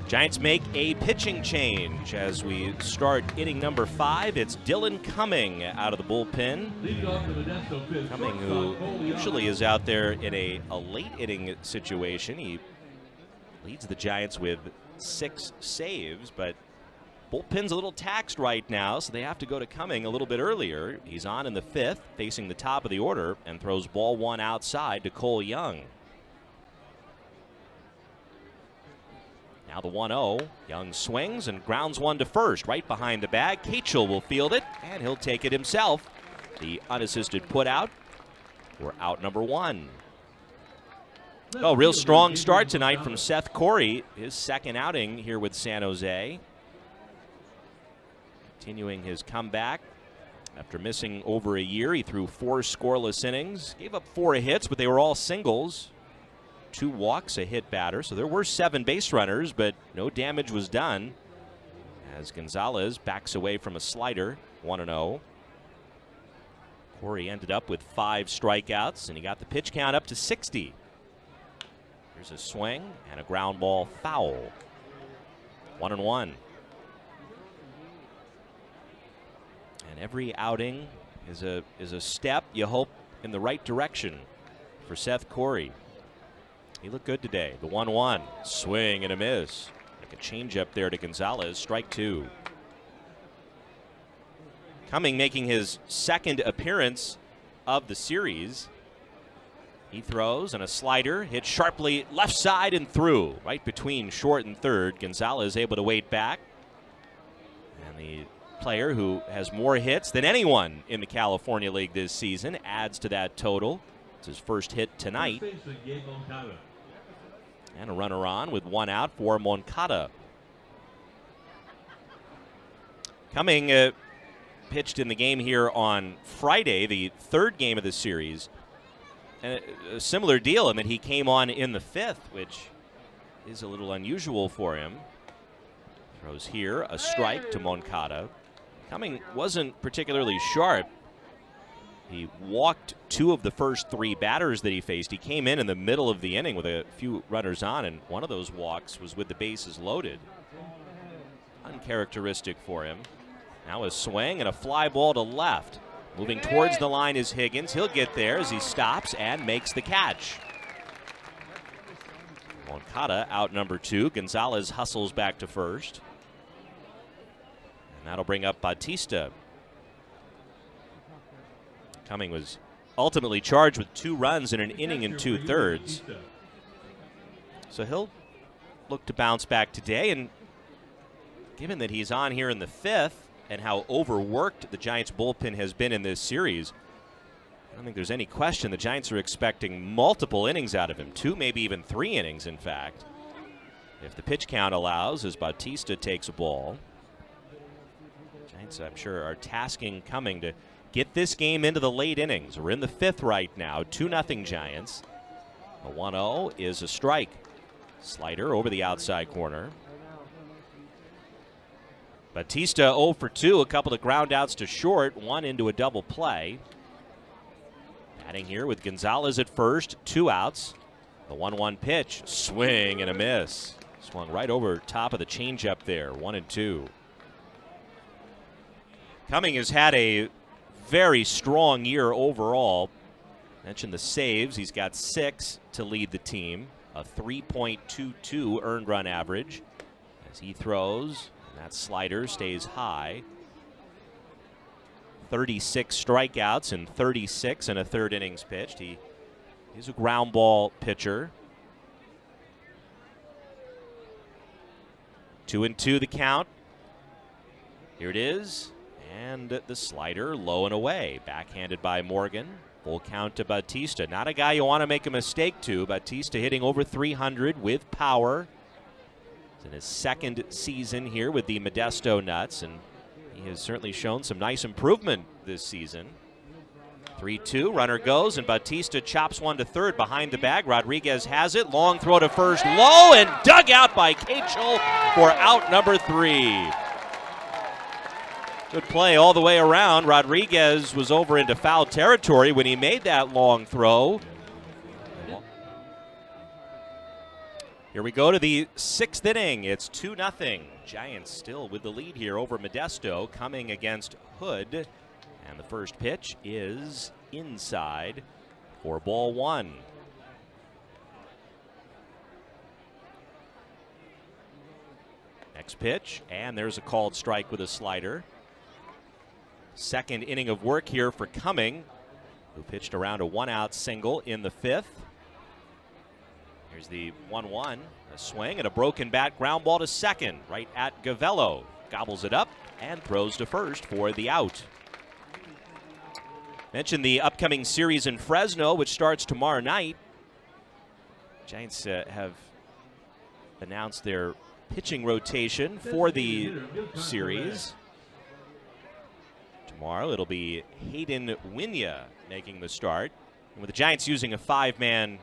Giants make a pitching change as we start inning number 5. It's Dylan Cumming out of the bullpen. Cumming, who usually is out there in a late inning situation. He leads the Giants with 6 saves, but bullpen's a little taxed right now, so they have to go to Cumming a little bit earlier. He's on in the 5th, facing the top of the order, and throws ball 1 outside to Cole Young. Now the 1-0. Young swings and grounds one to first, right behind the bag. Kachel will field it, and he'll take it himself. The unassisted put out. We're out number 1. Oh, real strong start tonight from Seth Corey, his second outing here with San Jose. Continuing his comeback. After missing over a year, he threw 4 scoreless innings. Gave up 4 hits, but they were all singles. 2 walks, a hit batter. So there were 7 base runners, but no damage was done as Gonzalez backs away from a slider. 1-0. Corey ended up with 5 strikeouts, and he got the pitch count up to 60. Here's a swing and a ground ball foul. 1-1. And every outing is a step, you hope, in the right direction for Seth Corey. He looked good today. The 1-1. Swing and a miss. Like a changeup there to Gonzalez. Strike 2. Cumming making his second appearance of the series. He throws and a slider hit sharply left side and through. Right between short and third. Gonzalez able to wait back. And the player who has more hits than anyone in the California League this season adds to that total. It's his first hit tonight. And a runner on with 1 out for Moncada. Cumming pitched in the game here on Friday, the 3rd game of the series. And a similar deal in that he came on in the 5th, which is a little unusual for him. Throws here, a strike to Moncada. Cumming wasn't particularly sharp. He walked 2 of the first 3 batters that he faced. He came in the middle of the inning with a few runners on, and one of those walks was with the bases loaded. Uncharacteristic for him. Now a swing and a fly ball to left. Moving towards the line is Higgins. He'll get there as he stops and makes the catch. Moncada out number 2. Gonzalez hustles back to first. And that'll bring up Bautista. Cumming was ultimately charged with 2 runs in an inning and 2/3. So he'll look to bounce back today. And given that he's on here in the 5th and how overworked the Giants bullpen has been in this series, I don't think there's any question the Giants are expecting multiple innings out of him. 2, maybe even 3 innings, in fact. If the pitch count allows, as Bautista takes a ball. Giants, I'm sure, are tasking Cumming to get this game into the late innings. We're in the 5th right now. 2-0 Giants. The 1-0 is a strike. Slider over the outside corner. Bautista 0 for 2. A couple of ground outs to short. 1 into a double play. Batting here with Gonzalez at first. 2 outs. The 1-1 pitch. Swing and a miss. Swung right over top of the changeup there. 1-2. Cumming has had a very strong year overall. Mentioned the saves. He's got 6 to lead the team. A 3.22 earned run average as he throws. And that slider stays high. 36 strikeouts and 36 in a 3rd innings pitched. He's a ground ball pitcher. 2-2 the count. Here it is. And the slider low and away. Backhanded by Morgan. Full count to Bautista. Not a guy you want to make a mistake to. Bautista hitting over 300 with power. He's in his 2nd season here with the Modesto Nuts, and he has certainly shown some nice improvement this season. 3-2, runner goes, and Bautista chops one to third behind the bag. Rodriguez has it. Long throw to first, low, and dug out by Kachel for out number 3. Good play all the way around. Rodriguez was over into foul territory when he made that long throw. Here we go to the 6th inning. It's 2-0. Giants still with the lead here over Modesto, coming against Hood. And the first pitch is inside for ball 1. Next pitch, and there's a called strike with a slider. Second inning of work here for Cumming, who pitched around a 1-out single in the 5th. Here's the 1-1, a swing and a broken bat, ground ball to second, right at Gavello. Gobbles it up and throws to first for the out. Mentioned the upcoming series in Fresno, which starts tomorrow night. Giants have announced their pitching rotation for the series. Tomorrow it'll be Hayden Winya making the start. And with the Giants using a 5-man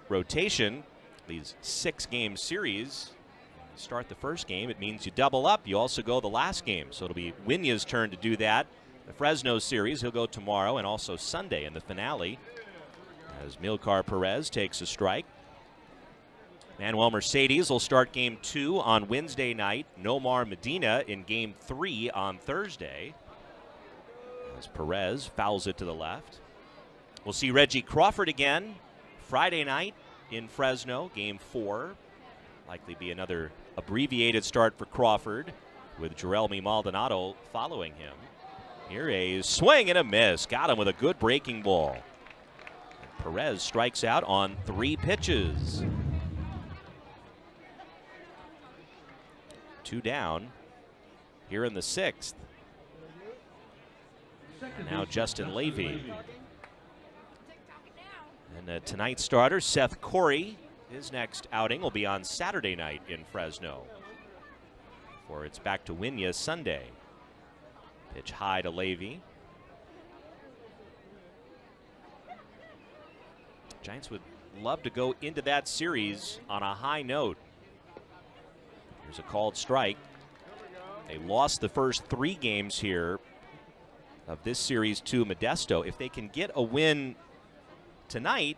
rotation, these 6-game series, you start the first game, it means you double up. You also go the last game. So it'll be Winya's turn to do that. The Fresno series, he'll go tomorrow and also Sunday in the finale as Milcar Perez takes a strike. Manuel Mercedes will start game 2 on Wednesday night. Nomar Medina in game 3 on Thursday, as Perez fouls it to the left. We'll see Reggie Crawford again Friday night in Fresno, game 4. Likely be another abbreviated start for Crawford, with Jerelmy Maldonado following him. Here a swing and a miss. Got him with a good breaking ball. And Perez strikes out on 3 pitches. 2 down here in the 6th. And now Justin Levy. And tonight's starter, Seth Corey, his next outing will be on Saturday night in Fresno. Before it's back to Winya Sunday. Pitch high to Levy. Giants would love to go into that series on a high note. Here's a called strike. They lost the first 3 games here of this series to Modesto. If they can get a win tonight,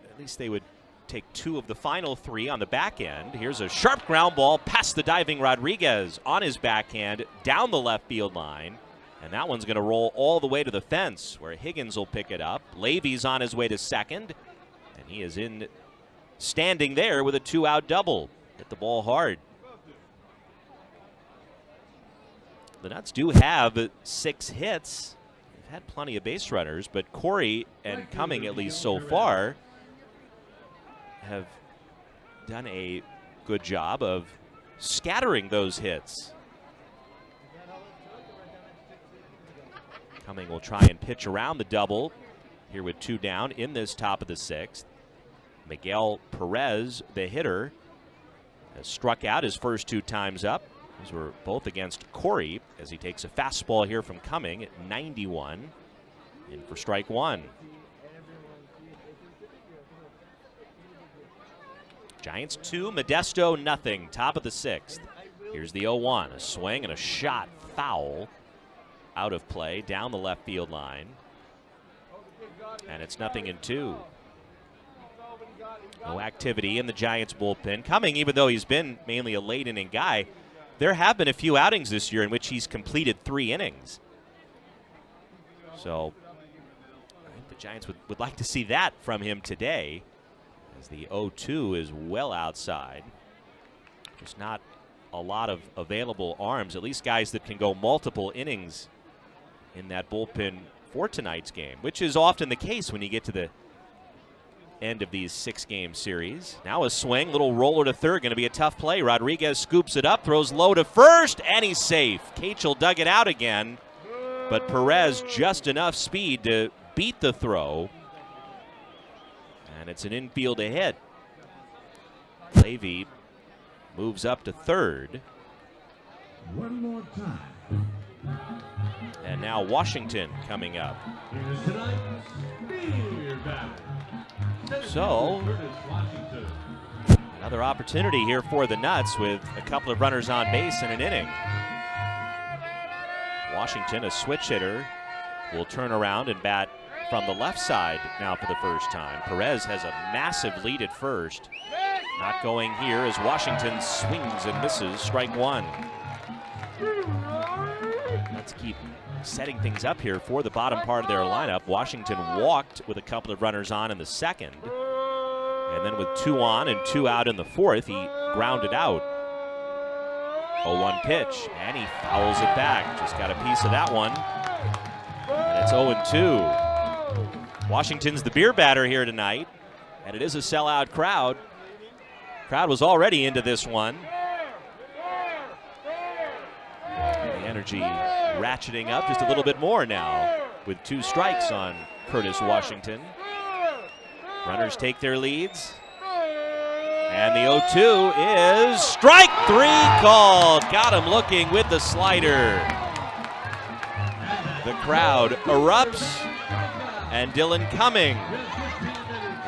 at least they would take 2 of the final 3 on the back end. Here's a sharp ground ball past the diving Rodriguez on his backhand down the left field line. And that one's going to roll all the way to the fence where Higgins will pick it up. Levy's on his way to second. And he is standing there with a 2-out double. Hit the ball hard. The Nuts do have 6 hits. They've had plenty of base runners, but Corey and Cumming, at least so far, have done a good job of scattering those hits. Cumming will try and pitch around the double here with 2 down in this top of the 6th. Miguel Perez, the hitter, has struck out his first 2 times up. These were both against Corey as he takes a fastball here from Cumming at 91 in for strike 1. Giants 2, Modesto nothing, top of the 6th. Here's the 0-1, a swing and a shot foul out of play down the left field line. And it's 0-2. No activity in the Giants bullpen. Cumming, even though he's been mainly a late inning guy, there have been a few outings this year in which he's completed 3 innings. So I think the Giants would like to see that from him today, as the 0-2 is well outside. There's not a lot of available arms, at least guys that can go multiple innings in that bullpen for tonight's game, which is often the case when you get to the end of these 6-game series. Now a swing, little roller to third, going to be a tough play. Rodriguez scoops it up, throws low to first, and he's safe. Cachel dug it out again, but Perez just enough speed to beat the throw, and it's an infield hit. Levy moves up to third. One more time. And now Washington coming up. So, another opportunity here for the Nuts with a couple of runners on base in an inning. Washington, a switch hitter, will turn around and bat from the left side now for the first time. Perez has a massive lead at first. Not going here as Washington swings and misses. Strike one. Let's keep setting things up here for the bottom part of their lineup. Washington walked with a couple of runners on in the second. And then with 2 on and 2 out in the fourth, he grounded out. 0-1 pitch, and he fouls it back. Just got a piece of that one. And it's 0-2. Washington's the beer batter here tonight, and it is a sellout crowd. Crowd was already into this one. The energy ratcheting up just a little bit more now with 2 strikes on Curtis Washington. Runners take their leads. And the 0-2 is strike 3 called. Got him looking with the slider. The crowd erupts. And Dylan Cumming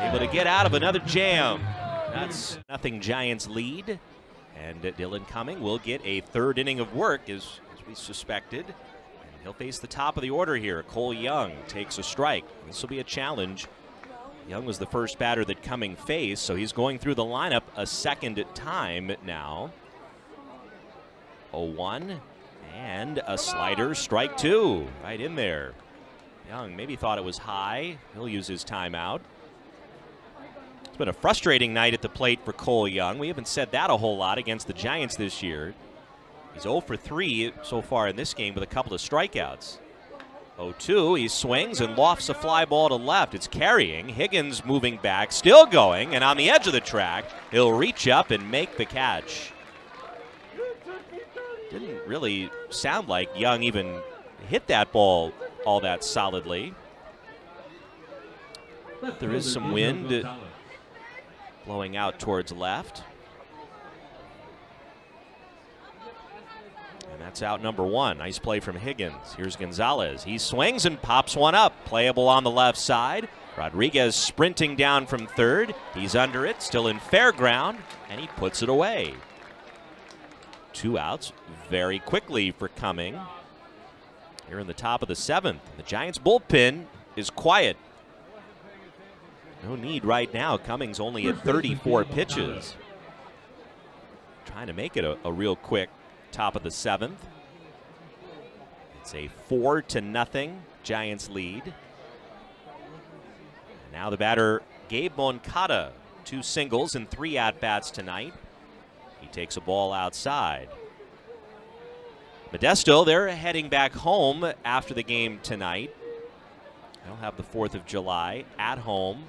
able to get out of another jam. That's nothing Giants lead. And Dylan Cumming will get a 3rd inning of work as we suspected. And he'll face the top of the order here. Cole Young takes a strike. This will be a challenge. Young was the first batter that Cumming faced, so he's going through the lineup a second time now. 0-1 and a slider, strike 2 right in there. Young maybe thought it was high. He'll use his timeout. It's been a frustrating night at the plate for Cole Young. We haven't said that a whole lot against the Giants this year. He's 0 for 3 so far in this game with a couple of strikeouts. 0-2, he swings and lofts a fly ball to left. It's carrying. Higgins moving back, still going, and on the edge of the track, he'll reach up and make the catch. Didn't really sound like Young even hit that ball all that solidly. There is some wind blowing out towards left. That's out number 1. Nice play from Higgins. Here's Gonzalez. He swings and pops one up. Playable on the left side. Rodriguez sprinting down from third. He's under it, still in fair ground, and he puts it away. 2 outs very quickly for Cumming. Here in the top of the 7th. The Giants bullpen is quiet. No need right now. Cumming's only at 34 pitches. Trying to make it a real quick top of the 7th. It's a 4-0 Giants lead. And now the batter, Gabe Moncada. 2 singles and 3 at-bats tonight. He takes a ball outside. Modesto, they're heading back home after the game tonight. They'll have the 4th of July at home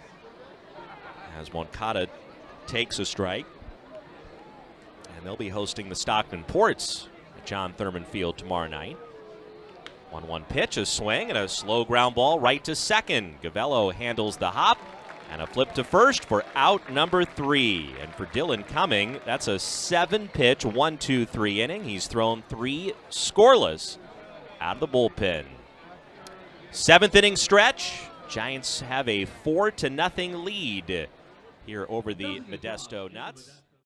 as Moncada takes a strike. And they'll be hosting the Stockton Ports at John Thurman Field tomorrow night. 1-1 pitch, a swing, and a slow ground ball right to second. Gavello handles the hop, and a flip to first for out number 3. And for Dylan Cumming, that's a 7-pitch, 1-2-3 inning. He's thrown 3 scoreless out of the bullpen. 7th inning stretch. Giants have a 4-0 lead here over the Modesto Nuts.